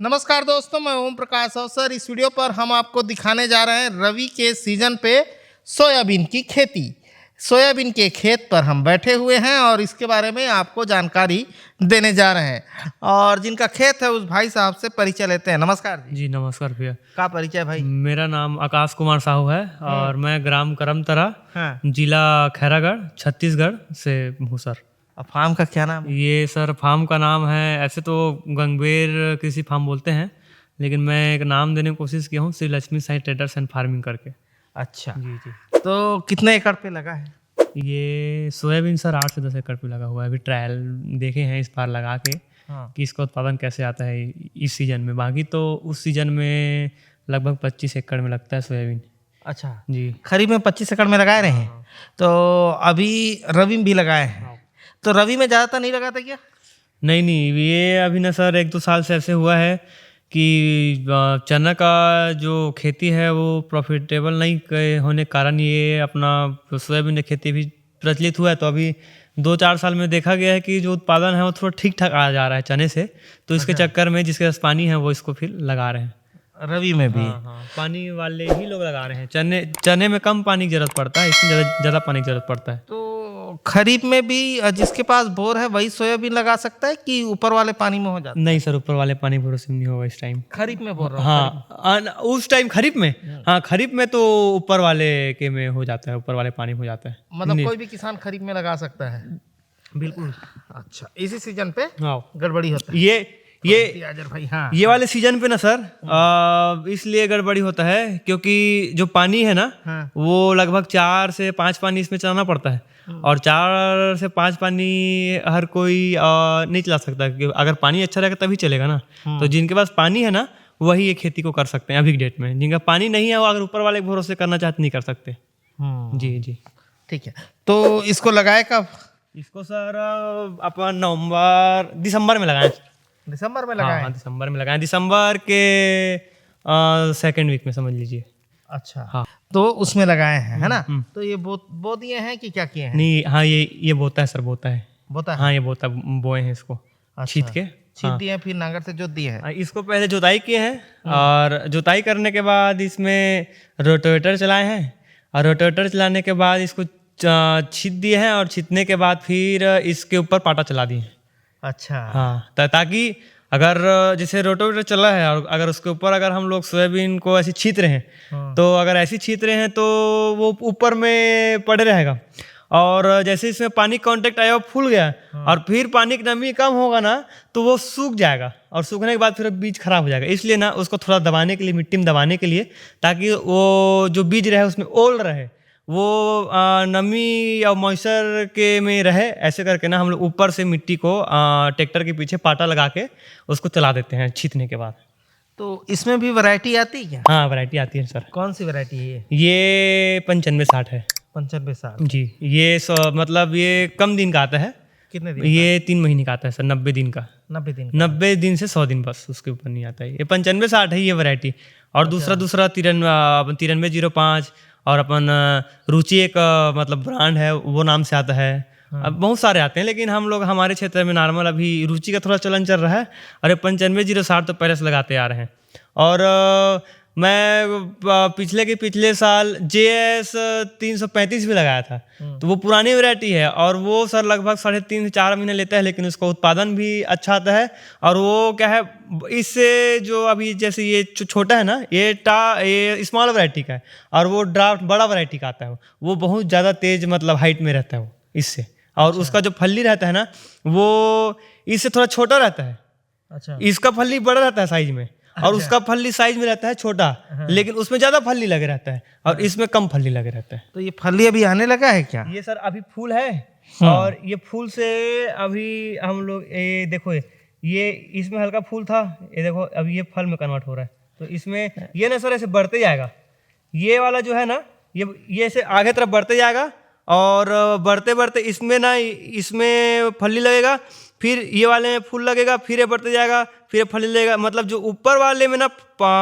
नमस्कार दोस्तों, मैं ओम प्रकाश अवसर। इस वीडियो पर हम आपको दिखाने जा रहे हैं रवि के सीजन पे सोयाबीन की खेती। सोयाबीन के खेत पर हम बैठे हुए हैं और इसके बारे में आपको जानकारी देने जा रहे हैं। और जिनका खेत है उस भाई साहब से परिचय लेते हैं। नमस्कार जी। जी नमस्कार भैया। का परिचय भाई? मेरा नाम आकाश कुमार साहू है और मैं ग्राम करमतरा, हाँ। जिला खैरागढ़, छत्तीसगढ़ से हूँ सर। अब फार्म का क्या नाम है? ये सर फार्म का नाम है, ऐसे तो गंगबेर कृषि फार्म बोलते हैं, लेकिन मैं एक नाम देने की कोशिश किया हूँ, Shri Lakshmi Sai traders and farming करके। अच्छा जी जी। तो कितने एकड़ पे लगा है? ये सोयाबीन सर 8 से 10 एकड़ पे लगा हुआ है। अभी ट्रायल देखे हैं इस बार लगा के हाँ। कि इसका उत्पादन कैसे आता है इस सीजन में। बाकी तो उस सीजन में लगभग 25 एकड़ में लगता है सोयाबीन। अच्छा जी। खरीफ में 25 एकड़ में लगाए रहे हैं, तो अभी रवि में भी लगाए हैं। तो रवि में ज़्यादातर नहीं लगाता क्या? नहीं, ये अभी ना सर 1-2 साल से ऐसे हुआ है कि चना का जो खेती है वो प्रॉफिटेबल नहीं होने के कारण ये अपना सोयाबीन की खेती भी प्रचलित हुआ है। तो अभी 2-4 साल में देखा गया है कि जो उत्पादन है वो थोड़ा ठीक ठाक आ जा रहा है चने से। तो इसके चक्कर में जिसके पास पानी है वो इसको फिर लगा रहे हैं। रवि में भी? हाँ, पानी वाले ही लोग लगा रहे हैं। चने में कम पानी की जरूरत पड़ता है, इसमें ज़्यादा पानी की जरूरत पड़ता है। तो खरीफ में भी जिसके पास बोर है वही सोयाबीन लगा सकता है कि ऊपर वाले पानी में हो जाता है? नहीं सर, ऊपर वाले पानी भरोसे में नहीं होगा इस टाइम। खरीफ में बोल रहा हूँ। हाँ, उस टाइम खरीफ में, हाँ खरीफ में तो ऊपर वाले के में हो जाता है, ऊपर वाले पानी में हो जाता है। मतलब कोई भी किसान खरीफ में लगा सकता है? बिल्कुल। अच्छा, इसी सीजन पे हाँ गड़बड़ी होता है? ये आजर भाई, हाँ। ये वाले सीजन पे ना सर इसलिए गड़बड़ी होता है क्योंकि जो पानी है ना, हाँ। वो लगभग 4 से 5 पानी इसमें चलाना पड़ता है। और 4 से 5 पानी हर कोई नहीं चला सकता, क्योंकि अगर पानी अच्छा रहेगा तभी चलेगा ना। तो जिनके पास पानी है ना वही ये खेती को कर सकते हैं अभी की डेट में। जिनका पानी नहीं है वो अगर ऊपर वाले के भरोसे करना चाहते नहीं कर सकते। जी जी। ठीक है, तो इसको लगाए कब? इसको सर अपन दिसंबर में लगाएं। दिसंबर में हाँ लगाए? हाँ, दिसंबर में लगाएं। दिसंबर के सेकेंड वीक में समझ लीजिए। अच्छा हाँ। तो उसमें लगाए हैं, है ना? तो ये बो दिए हैं कि क्या किए हैं? नहीं, हाँ ये बोता है सर, बोता है। बोता है? हाँ ये बोता बोए हैं इसको। अच्छा। छीत के छीत दिए हैं, फिर नांगर से जोत दिए हैं? इसको पहले जुताई किए हैं और जुताई करने के बाद इसमें रोटावेटर चलाए हैं और रोटावेटर चलाने के बाद इसको छीत दिए हैं और छीतने के बाद फिर इसके ऊपर पाटा चला दिए हैं। अच्छा। हाँ, ताकि अगर जैसे रोटावेटर चला है और अगर उसके ऊपर अगर हम लोग सोयाबीन को ऐसे छीत रहे हैं, तो अगर ऐसे छीत रहे हैं तो वो ऊपर में पड़े रहेगा। और जैसे इसमें पानी कांटेक्ट आया वो फूल गया और फिर पानी की नमी कम होगा ना तो वो सूख जाएगा और सूखने के बाद फिर बीज खराब हो जाएगा। इसलिए ना उसको थोड़ा दबाने के लिए, मिट्टी में दबाने के लिए, ताकि वो जो बीज रहे उसमें ओल रहे, वो नमी या मॉइस्चर के में रहे। ऐसे करके ना हम लोग ऊपर से मिट्टी को ट्रैक्टर के पीछे पाटा लगा के उसको चला देते हैं छीतने के बाद। तो इसमें भी वैरायटी आती है क्या? हाँ वैरायटी आती है सर। कौन सी वैरायटी है ये 95-60 है। 95-60? जी। ये मतलब ये कम दिन का आता है। कितने दिन? ये 3 महीने का आता है सर, 90 दिन का। 90 दिन? 90 दिन से 100 दिन, बस उसके ऊपर नहीं आता है। ये 95-60 है ये वैरायटी। और दूसरा 9305 और अपन रुचि एक मतलब ब्रांड है, वो नाम से आता है। अब बहुत सारे आते हैं, लेकिन हम लोग हमारे क्षेत्र में नॉर्मल अभी रुचि का थोड़ा चलन चल रहा है। और ये 95-060 तो पहले से लगाते आ रहे हैं। और मैं पिछले साल JS 335 भी लगाया था। तो वो पुरानी वैरायटी है और वो सर लगभग 3.5 से 4 महीने लेता है, लेकिन उसका उत्पादन भी अच्छा आता है। और वो क्या है, इससे जो अभी जैसे ये छोटा है ना, ये स्मॉल वैरायटी का है और वो ड्राफ्ट बड़ा वैरायटी का आता है। वो बहुत ज़्यादा तेज मतलब हाइट में रहता है वो इससे। और उसका जो फल्ली रहता है ना वो इससे थोड़ा छोटा रहता है। अच्छा। इसका फल्ली बड़ा रहता है साइज में और उसका फल्ली साइज में रहता है छोटा, लेकिन उसमें ज्यादा फल्ली लगे रहता है और इसमें कम फल्ली लगे रहता है। तो ये फल्ली अभी आने लगा है क्या? ये सर अभी फूल है और ये फूल से अभी हम लोग ये देखो, ये इसमें हल्का फूल था, ये देखो अभी ये फल में कन्वर्ट हो रहा है। तो इसमें ये ना सर ऐसे बढ़ते जाएगा। ये वाला जो है ना ये ऐसे आगे तरफ बढ़ते जाएगा और बढ़ते बढ़ते इसमें फल्ली लगेगा, फिर ये वाले में फूल लगेगा, फिर ये बढ़ते जाएगा, फिर ये फल लगेगा। मतलब जो ऊपर वाले में ना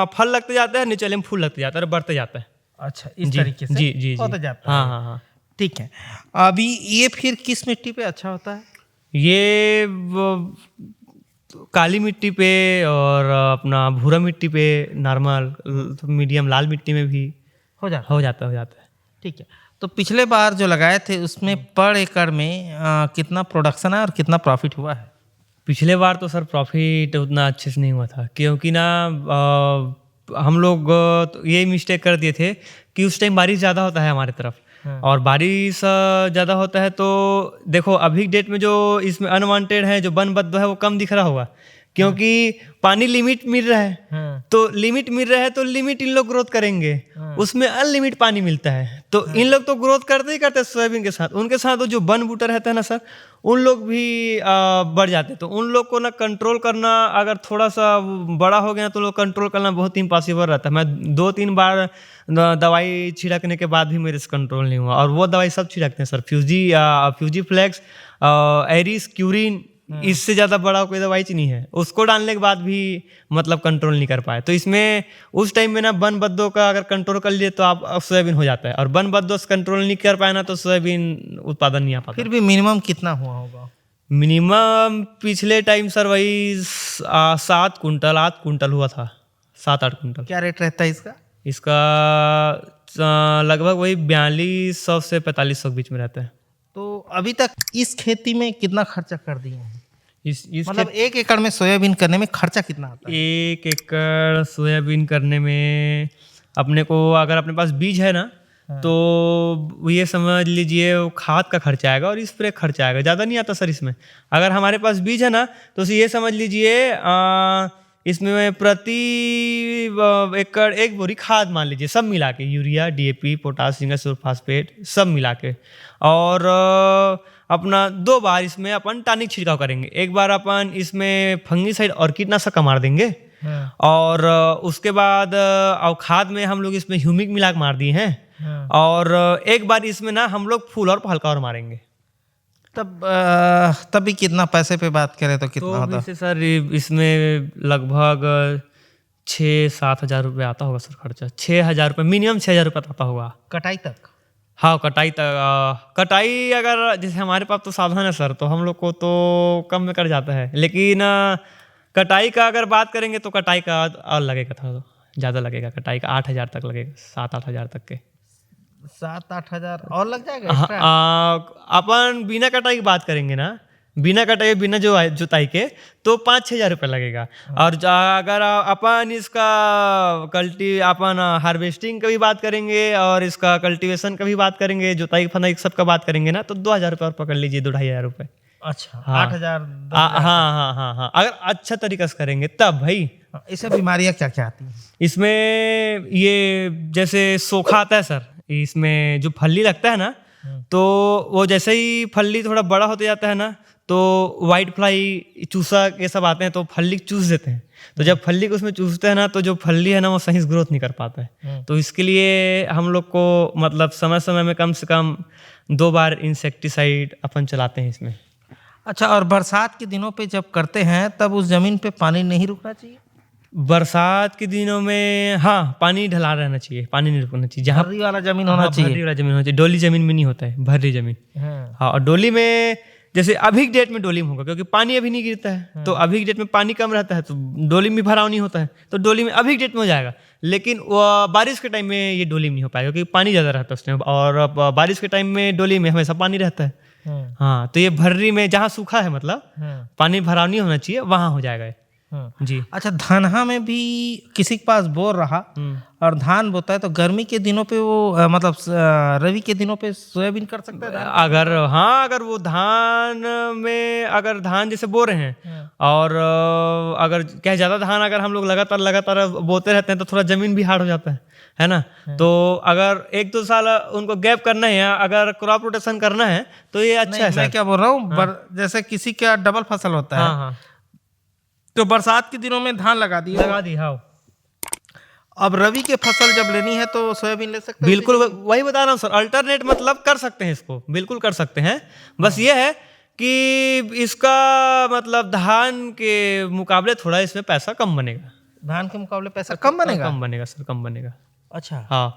फल लगते जाता है, नीचे वाले में फूल लगते जाता है और बढ़ते जाता है। अच्छा, इस तरीके से जी होता जाता है। हाँ। ठीक है। अभी ये फिर किस मिट्टी पे अच्छा होता है? ये तो काली मिट्टी पे और अपना भूरा मिट्टी पे नॉर्मल मीडियम लाल मिट्टी में भी हो जाता हो जाता है। ठीक है। तो पिछले बार जो लगाए थे उसमें पर एकड़ में कितना प्रोडक्शन है और कितना प्रॉफिट हुआ है? पिछले बार तो सर प्रॉफिट उतना अच्छे से नहीं हुआ था, क्योंकि ना हम लोग तो ये मिस्टेक कर दिए थे कि उस टाइम बारिश ज़्यादा होता है हमारे तरफ, और बारिश ज़्यादा होता है तो देखो अभी डेट में जो इसमें अनवांटेड है, जो बनबद्ध है, वो कम दिख रहा होगा, क्योंकि पानी लिमिट मिल रहा है। तो लिमिट मिल रहा है तो लिमिट इन लोग ग्रोथ करेंगे, उसमें अनलिमिट पानी मिलता है तो इन लोग तो ग्रोथ करते ही करते हैं सोयाबीन के साथ। उनके साथ जो बन बूटर रहता है ना सर, उन लोग भी बढ़ जाते हैं। तो उन लोग को ना कंट्रोल करना, अगर थोड़ा सा बड़ा हो गया तो लोग कंट्रोल करना बहुत इम्पॉसिबल रहता है। मैं 2-3 बार दवाई छिड़कने के बाद भी मेरे से कंट्रोल नहीं हुआ, और वो दवाई सब छिड़कते हैं सर, फ्यूजी फ्लेक्स, एरिस, क्यूरिन, इससे ज़्यादा बड़ा कोई दवाई नहीं है। उसको डालने के बाद भी मतलब कंट्रोल नहीं कर पाए। तो इसमें उस टाइम में ना बन बद्दों का अगर कंट्रोल कर लिए तो आप सोयाबीन हो जाता है, और बन बद्दों से कंट्रोल नहीं कर पाए ना तो सोयाबीन उत्पादन नहीं आ पाता। फिर भी मिनिमम कितना हुआ होगा? मिनिमम पिछले टाइम सर वही 7 कुंटल 8 कुंटल हुआ था, 7-8 कुंटल। क्या रेट रहता है इसका? इसका लगभग वही 4200 से 4500 के बीच में रहता है। तो अभी तक इस खेती में कितना खर्चा कर दिए हैं? इस मतलब 1 एकड़ में सोयाबीन करने में खर्चा कितना आता है? 1 एकड़ सोयाबीन करने में अपने को, अगर अपने पास बीज है ना, तो ये समझ लीजिए वो खाद का खर्चा आएगा और स्प्रे खर्चा आएगा, ज़्यादा नहीं आता सर इसमें। अगर हमारे पास बीज है ना तो ये समझ लीजिए इसमें प्रति एकड़ 1 बोरी खाद मान लीजिए, सब मिला के, यूरिया, DAP, पोटाश, जिंक सल्फास्फेट सब मिला के, और अपना 2 बार इसमें अपन टॉनिक छिड़काव करेंगे। एक बार अपन इसमें फंगीसाइड और कीटनाशक का मार देंगे, और उसके बाद और खाद में हम लोग इसमें ह्यूमिक मिला के मार दिए हैं, और एक बार इसमें ना हम लोग फूल और हल्का और मारेंगे। तब भी कितना पैसे पे बात करें तो कितना होता है? सर इसमें लगभग 6-7 हज़ार रुपये आता होगा सर खर्चा। 6,000 रुपये मिनिमम, 6,000 रुपये आता होगा कटाई तक? हाँ, कटाई तक। कटाई अगर जैसे हमारे पास तो साधन है सर, तो हम लोग को तो कम में कर जाता है, लेकिन कटाई का अगर बात करेंगे तो कटाई का और लगेगा, थोड़ा ज़्यादा लगेगा। कटाई का 8,000 तक लगेगा, 7-8 हज़ार तक के। 7-8 हज़ार और लग जाएगा एक्स्ट्रा? अपन बिना कटाई की बात करेंगे ना, बिना कटाई बिना जो जुताई के, तो 5-6 हज़ार रुपये लगेगा। और अगर अपन इसका अपन हार्वेस्टिंग का भी बात करेंगे और इसका कल्टीवेशन का भी बात करेंगे, जुताई फनाई सब का बात करेंगे ना, तो 2,000 रुपये और पकड़ लीजिए, 2-2,500 रुपये। अच्छा, हाँ, 8,000? हाँ, अगर अच्छा तरीका से करेंगे तब भाई। इसमें बीमारियां क्या क्या आती हैं? इसमें ये जैसे सोखा आता है सर, इसमें जो फल्ली लगता है ना, तो वो जैसे ही फल्ली थोड़ा बड़ा होते जाता है ना, तो वाइट फ्लाई, चूसा ये सब आते हैं तो फल्ली चूस देते हैं। तो जब फल्ली को उसमें चूसते हैं ना, तो जो फल्ली है ना वो सही से ग्रोथ नहीं कर पाता है। तो इसके लिए हम लोग को मतलब समय समय में कम से कम 2 बार इंसेक्टिसाइड अपन चलाते हैं इसमें। अच्छा, और बरसात के दिनों पे जब करते हैं तब उस जमीन पे पानी नहीं रुकना चाहिए? बरसात के दिनों में हाँ, पानी ढला रहना चाहिए, पानी नहीं रुकना चाहिए। जहाँ भर्री वाला जमीन होना चाहिए। भर्री वाला जमीन होना चाहिए, डोली जमीन में नहीं होता है, भर्री जमीन। हाँ, और डोली में जैसे अभी डेट में डोली में होगा, क्योंकि पानी अभी नहीं गिरता है, तो अभी डेट में पानी कम रहता है, तो डोली में भराव नहीं होता है, तो डोली में अभी डेट में हो जाएगा। लेकिन बारिश के टाइम में ये डोली में नहीं हो पाएगा, क्योंकि पानी ज़्यादा रहता है उसमें, और बारिश के टाइम में डोली में हमेशा पानी रहता है। हाँ, तो ये भर्री में जहाँ सूखा है, मतलब पानी भराव नहीं होना चाहिए, वहाँ हो जाएगा जी। अच्छा, धनहा में भी किसी के पास बोर रहा और धान बोता है, तो गर्मी के दिनों पे वो मतलब रवि के दिनों पे सोयाबीन कर सकता है? अगर वो धान में, अगर धान जैसे बो रहे हैं, और अगर क्या ज़्यादा धान अगर हम लोग लगातार बोते रहते हैं तो थोड़ा ज़मीन भी हार्ड हो जाता है ना। तो अगर 1-2 साल उनको गैप करना है या अगर क्रॉप रोटेशन करना है तो ये अच्छा है। मैं क्या बोल रहा हूँ, जैसे किसी का डबल फसल होता है, हाँ, तो बरसात के दिनों में धान लगा दी। हाँ, अब रवि के फसल जब लेनी है तो सोयाबीन ले सकते हैं? बिल्कुल, वही बता रहा हूँ सर, अल्टरनेट मतलब कर सकते हैं, इसको बिल्कुल कर सकते हैं। बस ये है कि इसका मतलब धान के मुकाबले थोड़ा इसमें पैसा कम बनेगा। धान के मुकाबले पैसा कम बनेगा? कम बनेगा सर, कम बनेगा। अच्छा, हाँ,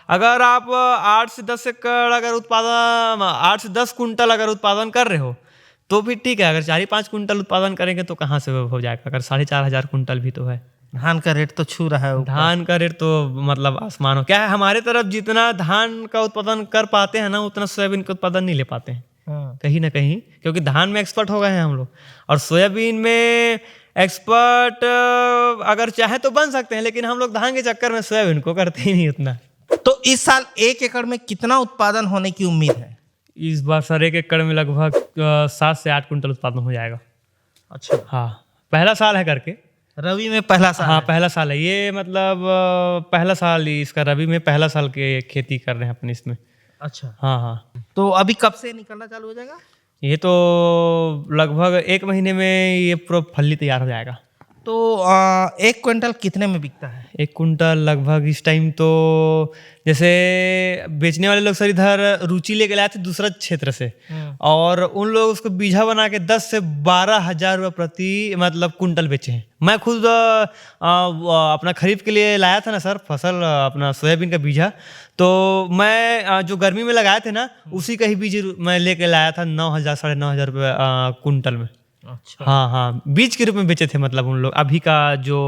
अगर आप 8 से 10 एकड़ अगर उत्पादन, 8 से 10 कुंटल अगर उत्पादन कर रहे हो, तो भी ठीक है, अगर 4-5 कुंटल उत्पादन करेंगे तो कहाँ से हो जाएगा, अगर 4,500 कुंटल भी तो है। धान का रेट तो छू रहा है ऊपर। धान का रेट तो मतलब आसमान हो, क्या है हमारे तरफ जितना धान का उत्पादन कर पाते हैं ना, उतना सोयाबीन का उत्पादन नहीं ले पाते हैं हाँ। कहीं ना कहीं, क्योंकि धान में एक्सपर्ट हो गए हैं हम लोग, और सोयाबीन में एक्सपर्ट अगर चाहे तो बन सकते हैं, लेकिन हम लोग धान के चक्कर में सोयाबीन को करते ही नहीं उतना। तो इस साल 1 एकड़ में कितना उत्पादन होने की उम्मीद है? इस बार सर 1 एकड़ में लगभग 7 से 8 कुंटल उत्पादन हो जाएगा। अच्छा, हाँ, पहला साल है करके। रवि में पहला साल हाँ है। पहला साल है ये, मतलब पहला साल ही इसका, रबी में पहला साल के खेती कर रहे हैं अपने इसमें। अच्छा, हाँ हाँ, तो अभी कब से निकलना चालू हो जाएगा? ये तो लगभग 1 महीने में ये पूरा फली तैयार हो जाएगा। तो 1 क्विंटल कितने में बिकता है? 1 कुंटल लगभग इस टाइम तो, जैसे बेचने वाले लोग सर इधर रुचि लेके लाए थे दूसरा क्षेत्र से, और उन लोग उसको बीघा बना के 10 से 12 हज़ार रुपये प्रति मतलब कुंटल बेचे हैं। मैं खुद अपना खरीफ के लिए लाया था ना सर फसल, अपना सोयाबीन का बीजा, तो मैं जो गर्मी में लगाए थे ना, उसी का ही बीज मैं लेके लाया था 9,000 साढ़े 9,000 रुपये कुंटल में। अच्छा, हाँ हाँ, बीज के रूप में बेचे थे, मतलब उन लोग अभी का जो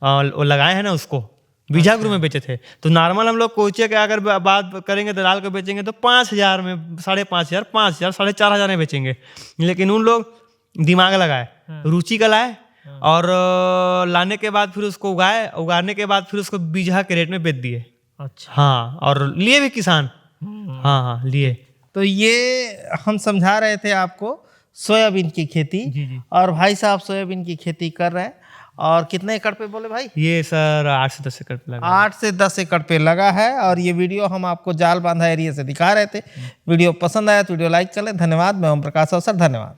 वो लगाए हैं ना उसको बीजा के रूप में बेचे थे। तो नॉर्मल हम लोग कोचे के अगर बात करेंगे दलाल को बेचेंगे तो 5,000 में, 5,500, 5,000, 4,500 में बेचेंगे, लेकिन उन लोग दिमाग लगाए, रुचि का लाए, और लाने के बाद फिर उसको उगाने के बाद फिर उसको बीजा के रेट में बेच दिए। अच्छा, हाँ, और लिए भी किसान, हाँ हाँ लिए। तो ये हम समझा रहे थे आपको सोयाबीन की खेती। जी जी। और भाई साहब सोयाबीन की खेती कर रहे हैं। और कितने एकड़ पे बोले भाई? ये सर 8 से 10 एकड़ पे लगा। 8 से 10 एकड़ पे लगा है। और ये वीडियो हम आपको जाल बांधा एरिया से दिखा रहे थे। वीडियो पसंद आया तो वीडियो लाइक कर लें। धन्यवाद। मैं ओम प्रकाश अवसर, धन्यवाद।